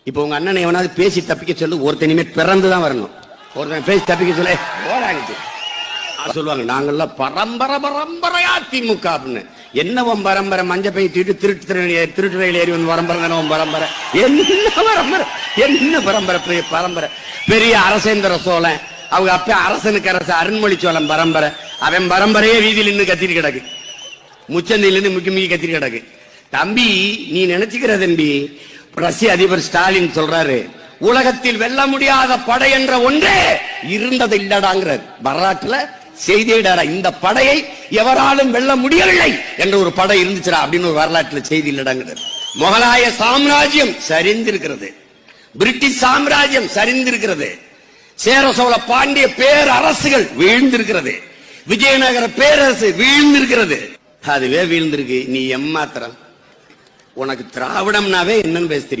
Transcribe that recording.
இப்ப உங்க அண்ணனை எவனாவது பேசி தப்பிக்க சொல்லு, ஒருத்தனிமே பிறந்துதான் வரணும். ஒருத்தன் பேசி தப்பிக்க சொல்ல போறாங்க சொல்லுவாங்க, நாங்கெல்லாம் பரம்பரை பரம்பரையா திமுக அப்படின்னு. என்னவன் பரம்பரை? மஞ்ச பை தூக்கிட்டு திருட்டு ரயில் ஏறி வந்து பரம்பரை தானே பரம்பரை. என்ன பரம்பரை? என்ன பரம்பரை? பரம்பரை பெரிய அரசேந்திர சோழன், அவங்க அப்ப அரசனுக்கு அரசு அருண்மொழி சோழன் பரம்பரை. அவன் பரம்பரையே வீதியில் நின்று கத்திட்டு கிடக்கு, முச்சந்தில இருந்து முக்கி கத்திட்டு கிடக்கு. தம்பி நீ நினைச்சுக்கிற தம்பி, ரஷ்ய அதிபர் ஸ்டாலின் சொல்றாரு, உலகத்தில் வெல்ல முடியாத படை என்ற ஒன்றே இருந்தது இல்லடாங்கிறார். வரலாற்றுல செய்தியிடாரா, இந்த படையை எவராலும் வெல்ல முடியவில்லை என்ற ஒரு படை இருந்துச்சுடா அப்படின்னு ஒரு வரலாற்றுல செய்தி இல்லடாங்கிறார். முகலாய சாம்ராஜ்யம் சரிந்திருக்கிறது, பிரிட்டிஷ் சாம்ராஜ்யம் சரிந்திருக்கிறது, சேர சோழ பாண்டிய பேரரசுகள் வீழ்ந்திருக்கிறது, விஜயநகர பேரரசு வீழ்ந்திருக்கிறது. அதுவே வீழ்ந்திருக்கு. நீ எம்மாத்திரம்? உனக்கு திராவிடம்னாவே என்னன்னு பேச தெரியும்.